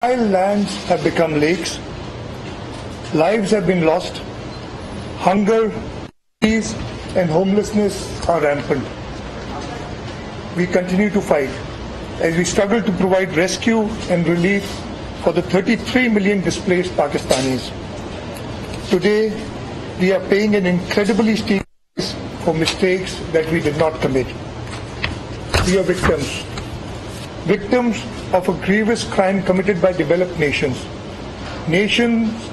While lands have become lakes, lives have been lost, hunger, disease and homelessness are rampant. We continue to fight as we struggle to provide rescue and relief for the 33 million displaced Pakistanis. Today, we are paying an incredibly steep price for mistakes that we did not commit. We are victims of a grievous crime committed by developed nations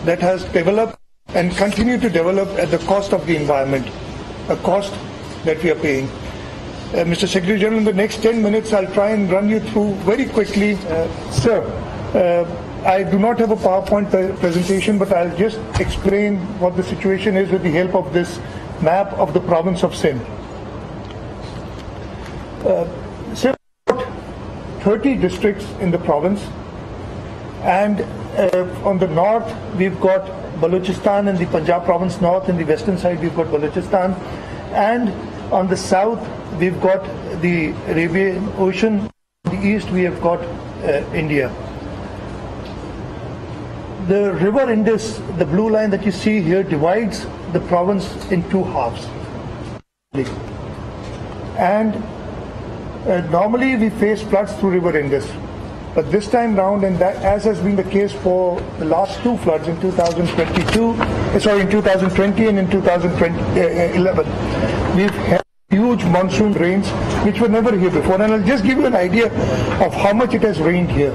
that has developed and continue to develop at the cost of the environment, a cost that we are paying. Mr. Secretary General, in the next 10 minutes, I'll try and run you through very quickly. Sir, I do not have a PowerPoint presentation, but I'll just explain what the situation is with the help of this map of the province of Sindh. Sir, 30 districts in the province, and on the north we've got Balochistan and the Punjab province north, and the western side we've got Balochistan, and on the south we've got the Arabian Ocean, on the east we have got India. The river Indus, the blue line that you see here, divides the province in two halves. And normally we face floods through river Indus, but this time round, and that, as has been the case for the last two floods in 2020 and in 2011, we've had huge monsoon rains which were never here before. And I'll just give you an idea of how much it has rained here.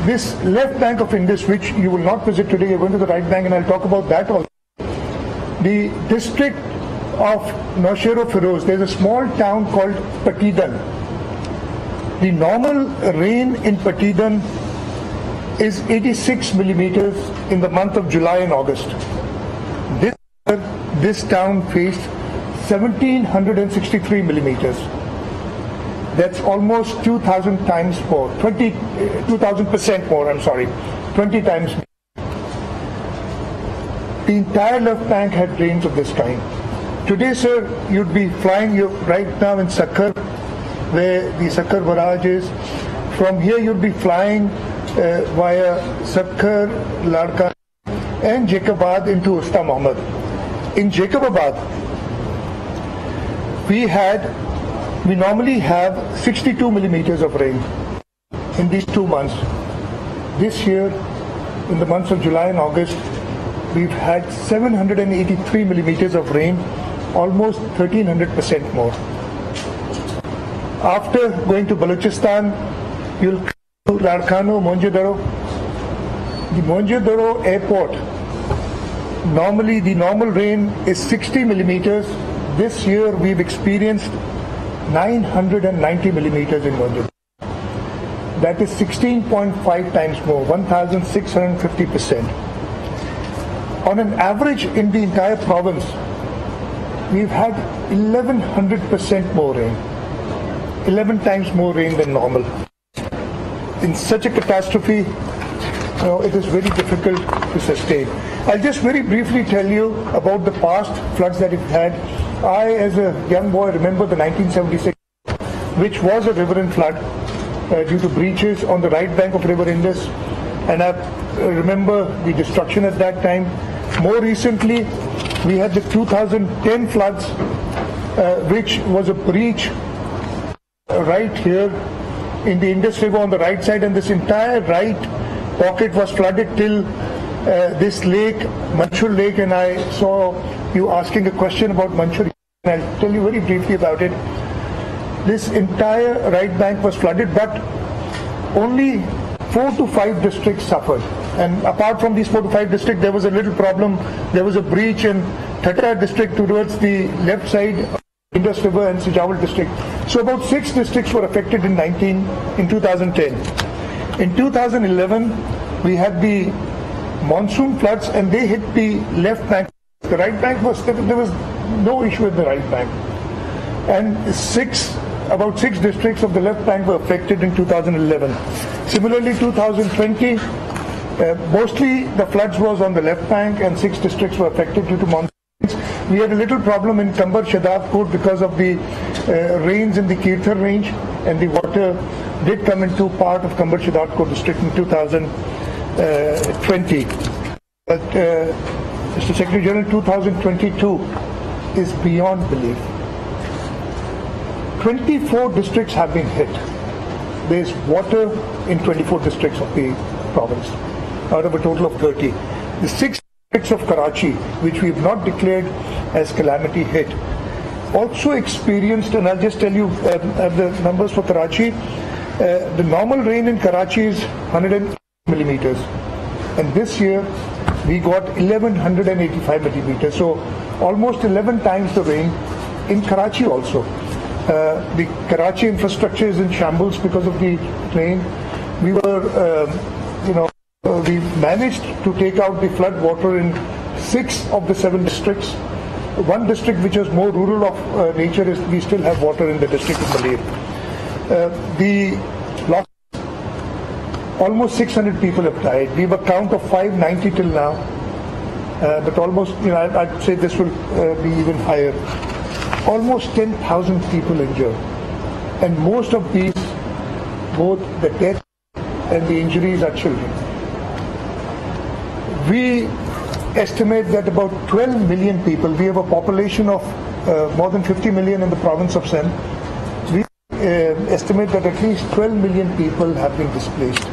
This left bank of Indus, which you will not visit today, you're going to the right bank, and I'll talk about that also. The district of Nowshera-Feroz, there's a small town called Patidan. The normal rain in Patidan is 86 millimeters in the month of July and August. This town faced 1763 millimeters. That's almost 2,000 times more, 2,000% more, 20 times more. The entire left bank had rains of this kind. Today, sir, you'd be flying, you're right now in Sukkar, where the Sukkar barrage is. From here, you'd be flying via Sukkar, Ladka, and Jacobabad into Usta Mohammed. In Jacobabad, we normally have 62 millimeters of rain in these 2 months. This year, in the months of July and August, we've had 783 millimeters of rain, almost 1,300% more. After going to Balochistan, you'll come to Larkhano, Mohenjo-daro. The Mohenjo-daro airport, normally the normal rain is 60 millimeters. This year we've experienced 990 millimeters in Mohenjo-daro. That is 16.5 times more, 1,650%. On an average in the entire province, we've had 1,100% more rain, 11 times more rain than normal. In such a catastrophe, it is very difficult to sustain. I'll just very briefly tell you about the past floods that we've had. I, as a young boy, remember the 1976, which was a riverine flood due to breaches on the right bank of River Indus, and I remember the destruction at that time. More recently, we had the 2010 floods, which was a breach right here in the Indus River on the right side, and this entire right pocket was flooded till this lake, Manchur Lake, and I saw you asking a question about Manchur, and I'll tell you very briefly about it. This entire right bank was flooded, but only 4 to 5 districts suffered. And apart from these 4 to 5 districts, there was a little problem. There was a breach in Thatra district towards the left side of Indus River and Sijawal district. So about 6 districts were affected in 2010. In 2011, we had the monsoon floods, and they hit the left bank. The right bank there was no issue with the right bank. And about 6 districts of the left bank were affected in 2011. Similarly, 2020, mostly the floods was on the left bank, and 6 districts were affected due to monsoons. We had a little problem in Kambar Shadabpur because of the rains in the Kirthar range, and the water did come into part of Khambar-Shidadkot district in 2020. But Mr. Secretary General, 2022 is beyond belief. 24 districts have been hit. There's water in 24 districts of the province, out of a total of 30. The 6 districts of Karachi, which we have not declared as calamity hit, also experienced, and I'll just tell you the numbers for Karachi. The normal rain in Karachi is 100 millimeters, and this year we got 1185 millimeters, so almost 11 times the rain in Karachi also. The Karachi infrastructure is in shambles because of the rain. We were, we managed to take out the flood water in 6 of the 7 districts. One district which is more rural of nature is we still have water in the district of Malir. The loss, almost 600 people have died. We have a count of 590 till now, but almost, I'd say this will be even higher. Almost 10,000 people injured, and most of these, both the deaths and the injuries, are children. We estimate that about 12 million people, we have a population of more than 50 million in the province of Sindh. We estimate that at least 12 million people have been displaced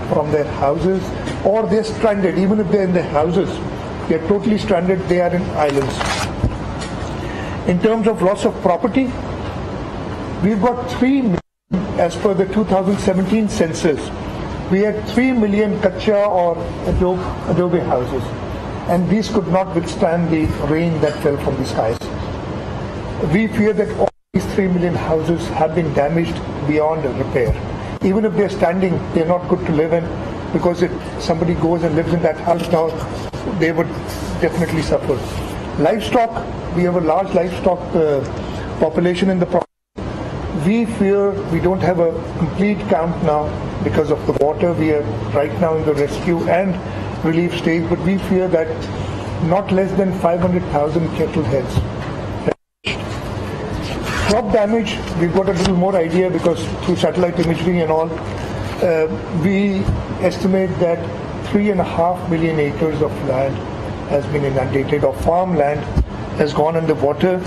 from their houses, or they're stranded. Even if they're in their houses, they're totally stranded, they are in islands. In terms of loss of property, we've got 3 million, as per the 2017 census, we had 3 million kacha or adobe houses, and these could not withstand the rain that fell from the skies. We fear that all these 3 million houses have been damaged beyond repair. Even if they're standing, they're not good to live in, because if somebody goes and lives in that house now, they would definitely suffer. Livestock, we have a large livestock population in the province. We fear we don't have a complete count now because of the water. We are right now in the rescue and relief stage, but we fear that not less than 500,000 cattle heads. Crop damage, we've got a little more idea because through satellite imagery and all, we estimate that 3.5 million acres of land has been inundated, or farmland has gone under water.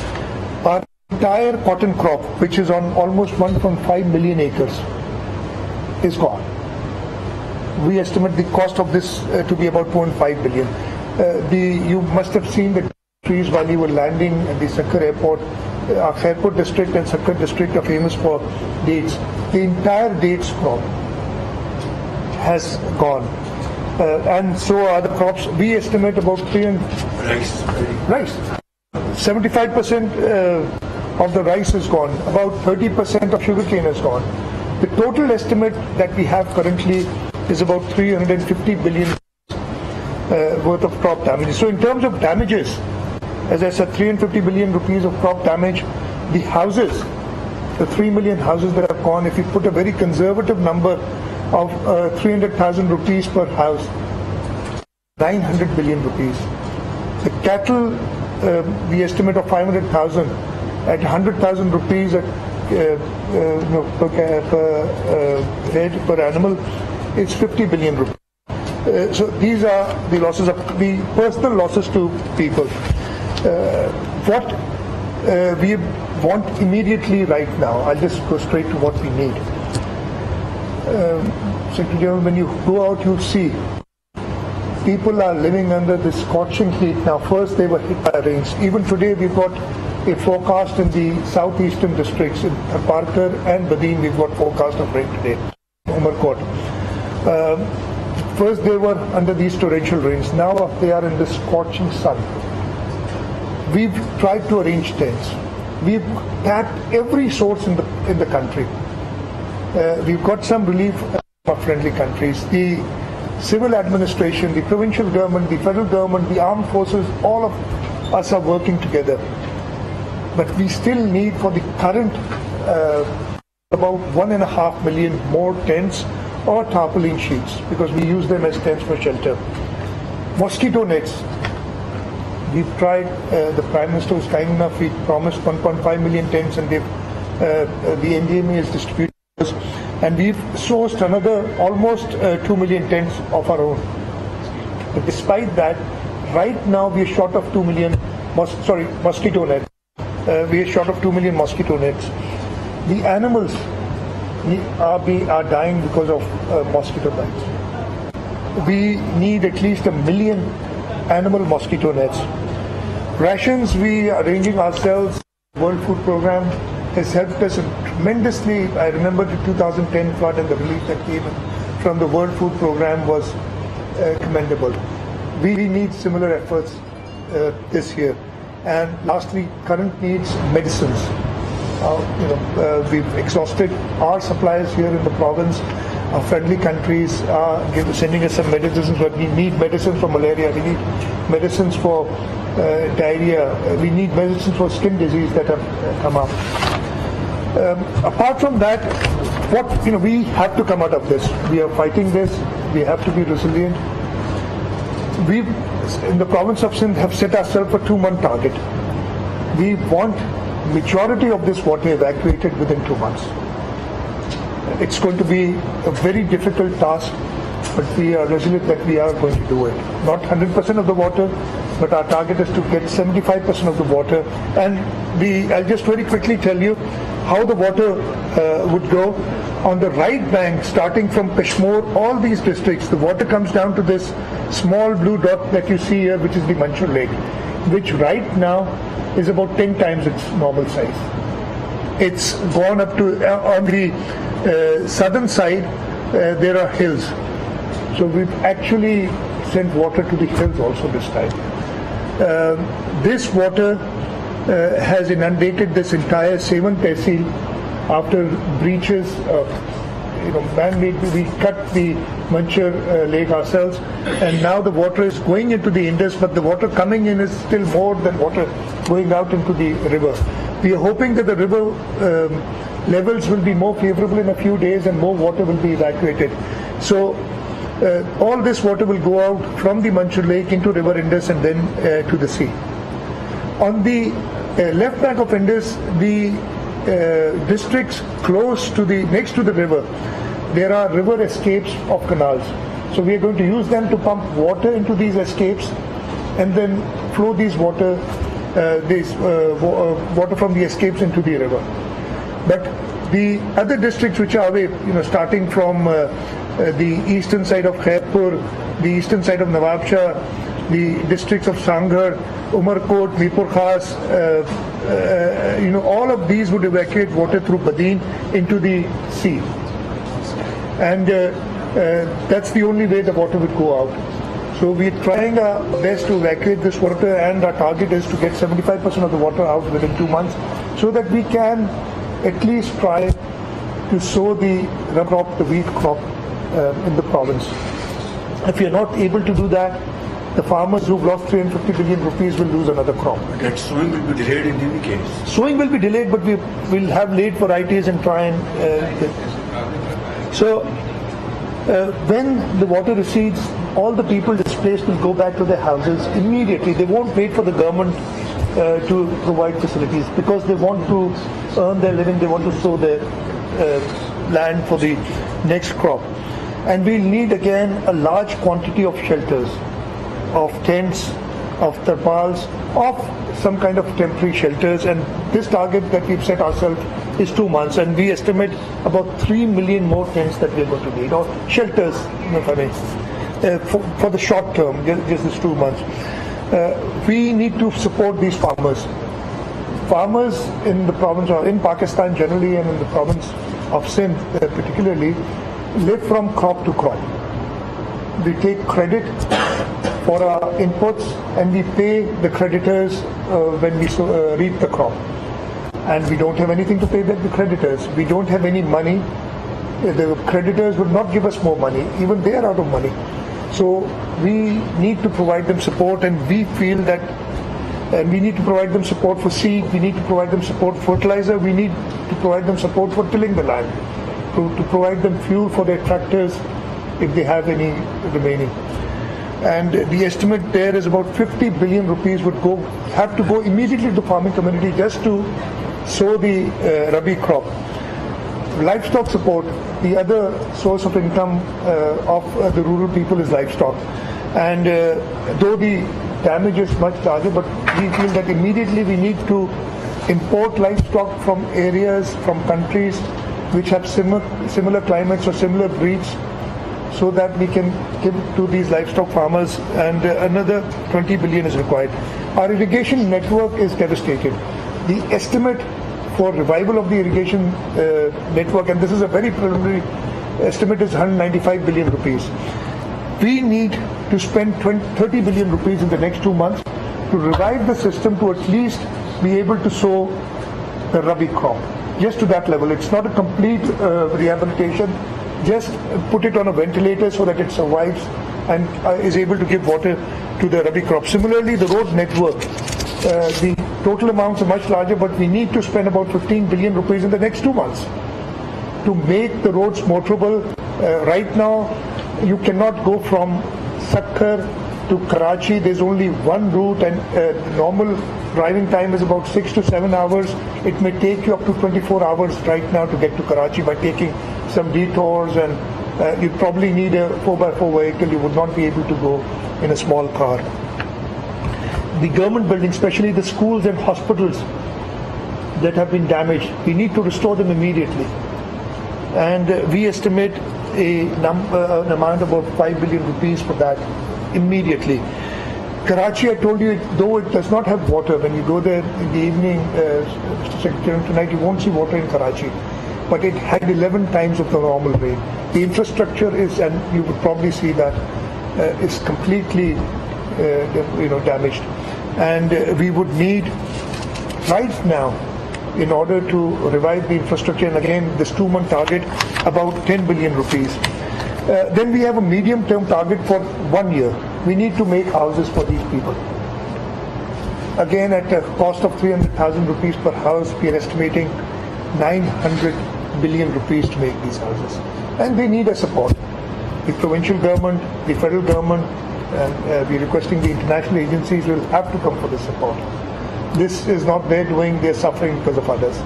Our entire cotton crop, which is on almost 1.5 million acres, is gone. We estimate the cost of this to be about 2.5 billion. You must have seen the trees while you were landing at the Sukkar airport. Our Khairpur district and Sukkar district are famous for dates. The entire dates crop has gone. And so are the crops. We estimate about rice. 75% of the rice is gone. About 30% of sugarcane is gone. The total estimate that we have currently is about 350 billion worth of crop damage. So in terms of damages, as I said, 350 billion rupees of crop damage. The houses, the 3 million houses that have gone, if you put a very conservative number of 300,000 rupees per house, 900 billion rupees. The cattle, the estimate of 500,000 at 100,000 rupees per head per animal, it's 50 billion rupees. So these are the losses of the personal losses to people. What we want immediately right now, I'll just go straight to what we need. Secretary General, when you go out, you'll see people are living under this scorching heat. Now, first they were hit by rains. Even today, we've got a forecast in the southeastern districts, in Parker and Badin, we've got forecast of rain today. Umarkot. First, they were under these torrential rains. Now they are in the scorching sun. We've tried to arrange tents. We've tapped every source in the country. We've got some relief from friendly countries. The civil administration, the provincial government, the federal government, the armed forces, all of us are working together. But we still need, for the current, about 1.5 million more tents or tarpaulin sheets, because we use them as tents for shelter. Mosquito nets. We've tried, the Prime Minister was kind enough, he promised 1.5 million tents, and the NDMA is distributed. and we've sourced another almost 2 million tents of our own. But despite that, right now we are short of 2 million mosquito nets. We are short of 2 million mosquito nets. The animals are dying because of mosquito bites. We need at least 1 million animal mosquito nets. Rations we are arranging ourselves. World Food Program has helped us tremendously. I remember the 2010 flood and the relief that came from the World Food Program was commendable. We need similar efforts this year. And lastly, current needs medicines. We've exhausted our suppliers here in the province. Our friendly countries are sending us some medicines, but we need medicines for malaria. We need medicines for diarrhea. We need medicines for skin disease that have come up. Apart from that, we have to come out of this. We are fighting this. We have to be resilient. We, in the province of Sindh, have set ourselves a 2-month target. We want majority of this water evacuated within 2 months. It's going to be a very difficult task, but we are resolute that we are going to do it. Not 100% of the water, but our target is to get 75% of the water. And I'll just very quickly tell you how the water would go. On the right bank, starting from Peshmoor, all these districts, the water comes down to this small blue dot that you see here, which is the Manchur Lake, which right now is about 10 times its normal size. It's gone up to, on the southern side, there are hills. So we've actually sent water to the hills also this time. This water has inundated this entire Sevan Tehsil after breaches of man-made. We cut the Manchur Lake ourselves, and now the water is going into the Indus, but the water coming in is still more than water going out into the river. We are hoping that the river levels will be more favorable in a few days and more water will be evacuated. So all this water will go out from the Manchur Lake into River Indus and then to the sea. On the left bank of Indus, the districts close to next to the river, there are river escapes of canals. So we are going to use them to pump water into these escapes and then flow these water from the escapes into the river. But the other districts which are away, starting from the eastern side of Khairpur, the eastern side of Nawabshah, the districts of Sanghar, Umarkot, Mirpur Khas, all of these would evacuate water through Badin into the sea. And that's the only way the water would go out. So we're trying our best to evacuate this water, and our target is to get 75% of the water out within 2 months, so that we can at least try to sow the crop, the wheat crop in the province. If we are not able to do that, the farmers who've lost 350 billion rupees will lose another crop. That sowing will be delayed in any case. Sowing will be delayed, but we will have late varieties and try and So when the water recedes, all the people displaced will go back to their houses immediately. They won't wait for the government to provide facilities, because they want to earn their living, they want to sow their land for the next crop. And we'll need again a large quantity of shelters, of tents, of tarpals, of some kind of temporary shelters. And this target that we've set ourselves is 2 months, and we estimate about 3 million more tents that we're going to need, or shelters, if I may, for the short term, just this 2 months. We need to support these farmers. Farmers in the province, or in Pakistan generally, and in the province of Sindh particularly, live from crop to crop. We take credit for our inputs, and we pay the creditors when we reap the crop. And we don't have anything to pay the creditors. We don't have any money. The creditors would not give us more money. Even they are out of money. So we need to provide them support, and we feel that we need to provide them support for seed, we need to provide them support for fertilizer, we need to provide them support for tilling the land, to provide them fuel for their tractors if they have any remaining. And the estimate there is about 50 billion rupees would have to go immediately to the farming community just to sow the Rabi crop. Livestock support, the other source of income of the rural people is livestock. And though the damage is much larger, but we feel that immediately we need to import livestock from areas, from countries which have similar climates or similar breeds, so that we can give to these livestock farmers, and another 20 billion is required. Our irrigation network is devastated. The estimate for revival of the irrigation network, and this is a very preliminary estimate, is 195 billion rupees. We need to spend 30 billion rupees in the next 2 months to revive the system, to at least be able to sow the Rabi crop. Just to that level. It's not a complete rehabilitation. Just put it on a ventilator so that it survives and is able to give water to the Rabi crop. Similarly, the road network, the total amounts are much larger, but we need to spend about 15 billion rupees in the next 2 months to make the roads motorable. Right now, you cannot go from Sukkar to Karachi. There's only one route, and normal driving time is about 6 to 7 hours. It may take you up to 24 hours right now to get to Karachi by taking some detours, and you probably need a 4x4 vehicle. You would not be able to go in a small car. The government buildings, especially the schools and hospitals that have been damaged, we need to restore them immediately. And we estimate an amount of about 5 billion rupees for that immediately. Karachi, I told you, though it does not have water, when you go there in the evening, Mr. Secretary, tonight you won't see water in Karachi, but it had 11 times of the normal rain. The infrastructure is, and you would probably see that, is completely damaged. And we would need right now, in order to revive the infrastructure, and again this 2-month target, about 10 billion rupees. Then we have a medium-term target for 1 year. We need to make houses for these people. Again, at a cost of 300,000 rupees per house, we are estimating 900 billion rupees to make these houses. And they need a support. The provincial government, the federal government, and we're requesting the international agencies will have to come for this support. This is not their doing, they're suffering because of others.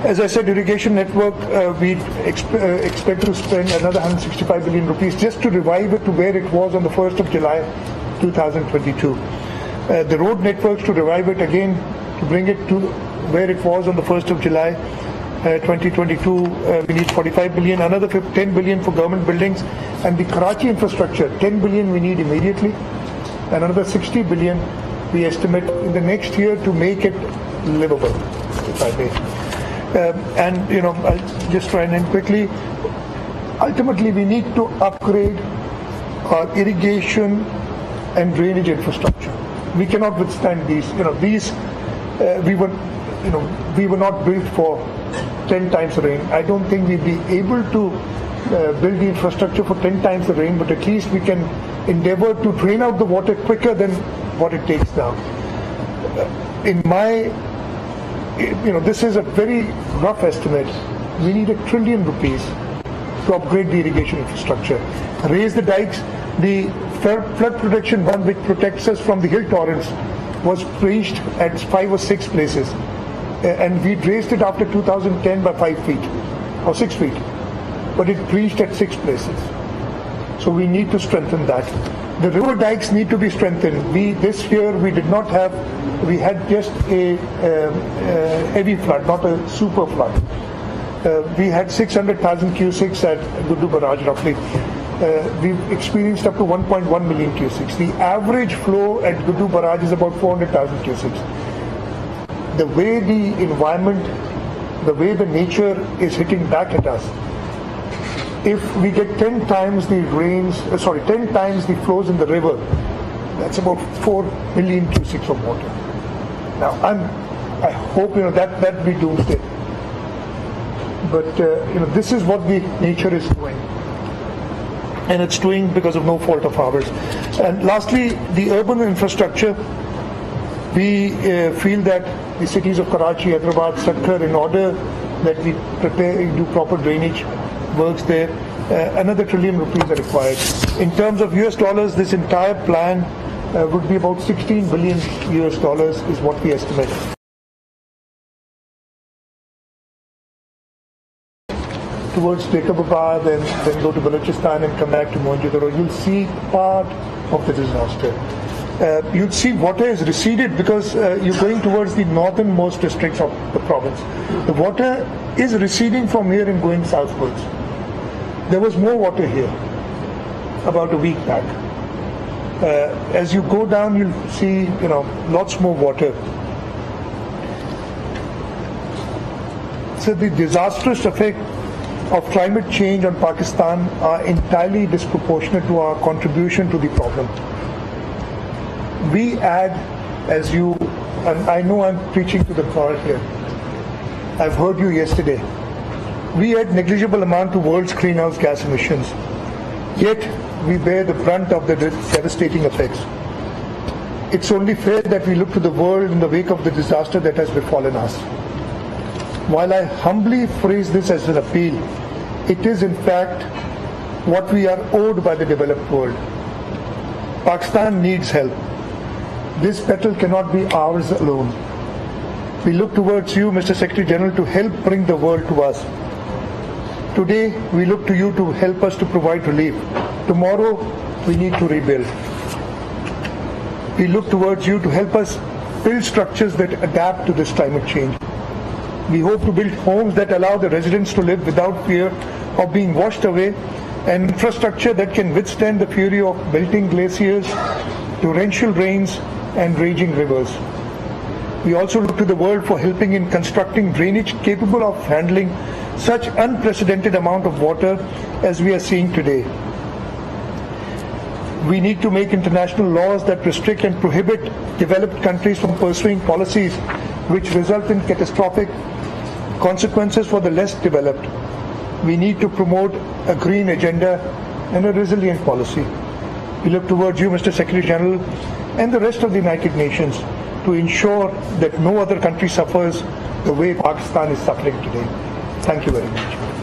As I said, irrigation network, we expect to spend another 165 billion rupees just to revive it to where it was on the 1st of July 2022. The road networks, to revive it again, to bring it to where it was on the 1st of July 2022, we need 45 billion, another 10 billion for government buildings, and the Karachi infrastructure, 10 billion we need immediately, and another 60 billion we estimate in the next year to make it livable, if I may. I'll just try and end quickly. Ultimately, we need to upgrade our irrigation and drainage infrastructure. We cannot withstand these. We were not built for 10 times the rain. I don't think we'll be able to build the infrastructure for 10 times the rain, but at least we can endeavor to drain out the water quicker than what it takes now. This is a very rough estimate. We need 1 trillion rupees to upgrade the irrigation infrastructure. Raise the dikes. The flood protection bond, which protects us from the hill torrents, was breached at 5 or 6 places. And we raised it after 2010 by 5 feet or 6 feet. But it breached at 6 places. So we need to strengthen that. The river dikes need to be strengthened. This year we had just a heavy flood, not a super flood. We had 600,000 cusics at Gudu Barrage roughly. We've experienced up to 1.1 million cusics. The average flow at Gudu Barrage is about 400,000 cusics. The way the environment, the way the nature is hitting back at us, if we get 10 times the 10 times the flows in the river, that's about 4 million cusics of water. Now, I hope that be doomsday. But this is what the nature is doing, and it's doing because of no fault of ours. And lastly, the urban infrastructure. We feel that the cities of Karachi, Hyderabad, Sukkar, in order that we do proper drainage works there, another 1 trillion rupees are required. In terms of US dollars, this entire plan would be about 16 billion US dollars is what we estimate. towards Jacobabad and then go to Balochistan and come back to Mohenjo-daro, you'll see part of the disaster. You'll see water is receded because you're going towards the northernmost districts of the province. The water is receding from here and going southwards. There was more water here about a week back. As you go down, you'll see, lots more water. So the disastrous effect of climate change on Pakistan are entirely disproportionate to our contribution to the problem. We add, and I know I'm preaching to the choir here. I've heard you yesterday. We add negligible amount to world's greenhouse gas emissions. Yet we bear the brunt of the devastating effects. It's only fair that we look to the world in the wake of the disaster that has befallen us. While I humbly phrase this as an appeal, it is in fact what we are owed by the developed world. Pakistan needs help. This battle cannot be ours alone. We look towards you, Mr. Secretary General, to help bring the world to us. Today, we look to you to help us to provide relief. Tomorrow, we need to rebuild. We look towards you to help us build structures that adapt to this climate change. We hope to build homes that allow the residents to live without fear of being washed away, and infrastructure that can withstand the fury of melting glaciers, torrential rains, and raging rivers. We also look to the world for helping in constructing drainage capable of handling such unprecedented amount of water as we are seeing today. We need to make international laws that restrict and prohibit developed countries from pursuing policies which result in catastrophic consequences for the less developed. We need to promote a green agenda and a resilient policy. We look towards you, Mr. Secretary General, and the rest of the United Nations to ensure that no other country suffers the way Pakistan is suffering today. Thank you very much.